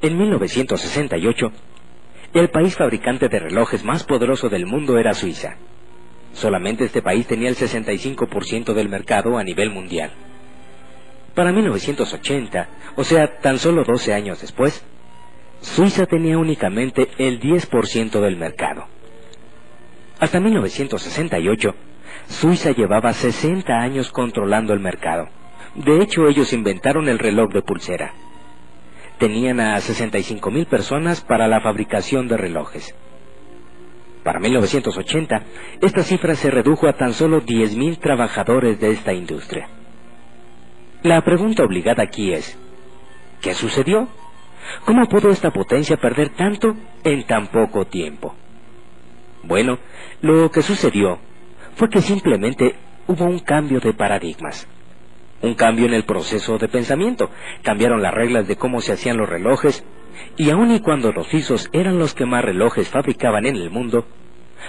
En 1968, el país fabricante de relojes más poderoso del mundo era Suiza. Solamente este país tenía el 65% del mercado a nivel mundial. Para 1980, o sea, tan solo 12 años después, Suiza tenía únicamente el 10% del mercado. Hasta 1968, Suiza llevaba 60 años controlando el mercado. De hecho, ellos inventaron el reloj de pulsera. Tenían a 65,000 personas para la fabricación de relojes. Para 1980, esta cifra se redujo a tan solo 10,000 trabajadores de esta industria. La pregunta obligada aquí es, ¿qué sucedió? ¿Cómo pudo esta potencia perder tanto en tan poco tiempo? Bueno, lo que sucedió fue que simplemente hubo un cambio de paradigmas. Un cambio en el proceso de pensamiento. Cambiaron las reglas de cómo se hacían los relojes, y aun y cuando los suizos eran los que más relojes fabricaban en el mundo,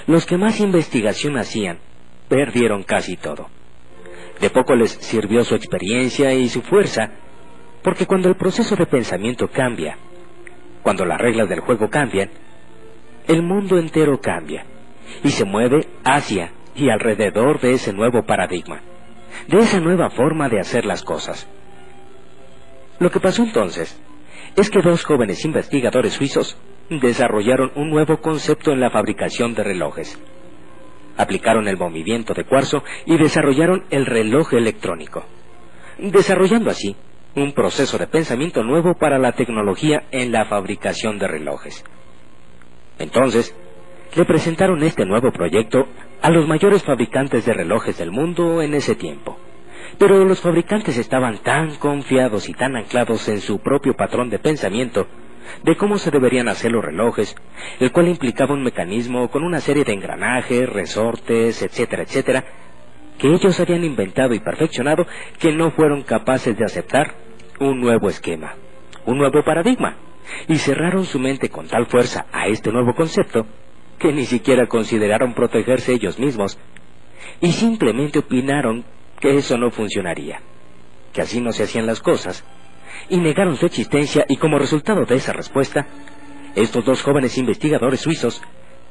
los que más investigación hacían, perdieron casi todo. De poco les sirvió su experiencia y su fuerza, porque cuando el proceso de pensamiento cambia, cuando las reglas del juego cambian, el mundo entero cambia, y se mueve hacia y alrededor de ese nuevo paradigma, de esa nueva forma de hacer las cosas. Lo que pasó entonces es que dos jóvenes investigadores suizos desarrollaron un nuevo concepto en la fabricación de relojes. Aplicaron el movimiento de cuarzo y desarrollaron el reloj electrónico, desarrollando así un proceso de pensamiento nuevo para la tecnología en la fabricación de relojes. Entonces, le presentaron este nuevo proyecto a los mayores fabricantes de relojes del mundo en ese tiempo. Pero los fabricantes estaban tan confiados y tan anclados en su propio patrón de pensamiento de cómo se deberían hacer los relojes, el cual implicaba un mecanismo con una serie de engranajes, resortes, etcétera, etcétera, que ellos habían inventado y perfeccionado, que no fueron capaces de aceptar un nuevo esquema, un nuevo paradigma, y cerraron su mente con tal fuerza a este nuevo concepto que ni siquiera consideraron protegerse ellos mismos, y simplemente opinaron que eso no funcionaría, que así no se hacían las cosas, y negaron su existencia. Y como resultado de esa respuesta, estos dos jóvenes investigadores suizos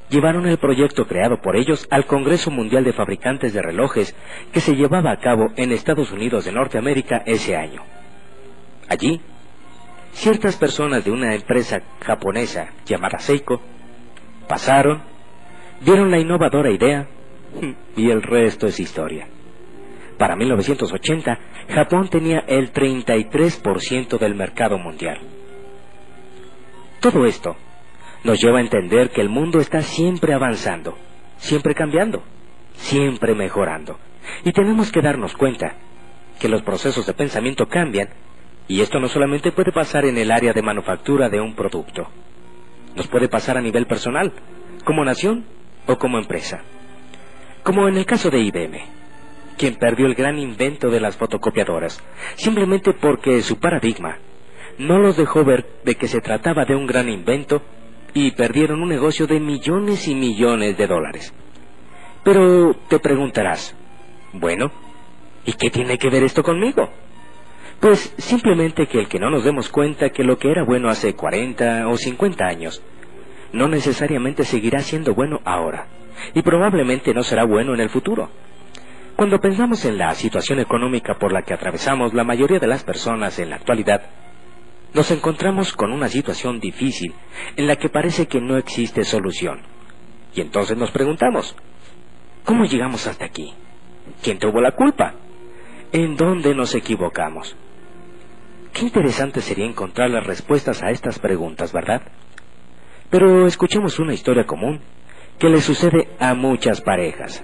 llevaron el proyecto creado por ellos al Congreso Mundial de Fabricantes de Relojes, que se llevaba a cabo en Estados Unidos de Norteamérica ese año. Allí, ciertas personas de una empresa japonesa llamada Seiko pasaron, vieron la innovadora idea, y el resto es historia. Para 1980, Japón tenía el 33% del mercado mundial. Todo esto nos lleva a entender que el mundo está siempre avanzando, siempre cambiando, siempre mejorando. Y tenemos que darnos cuenta que los procesos de pensamiento cambian, y esto no solamente puede pasar en el área de manufactura de un producto. Nos puede pasar a nivel personal, como nación o como empresa. Como en el caso de IBM, quien perdió el gran invento de las fotocopiadoras, simplemente porque su paradigma no los dejó ver de que se trataba de un gran invento, y perdieron un negocio de millones y millones de dólares. Pero te preguntarás, bueno, ¿y qué tiene que ver esto conmigo? Pues simplemente que el que no nos demos cuenta que lo que era bueno hace 40 o 50 años, no necesariamente seguirá siendo bueno ahora, y probablemente no será bueno en el futuro. Cuando pensamos en la situación económica por la que atravesamos la mayoría de las personas en la actualidad, nos encontramos con una situación difícil en la que parece que no existe solución. Y entonces nos preguntamos, ¿cómo llegamos hasta aquí? ¿Quién tuvo la culpa? ¿En dónde nos equivocamos? Qué interesante sería encontrar las respuestas a estas preguntas, ¿verdad? Pero escuchemos una historia común que le sucede a muchas parejas.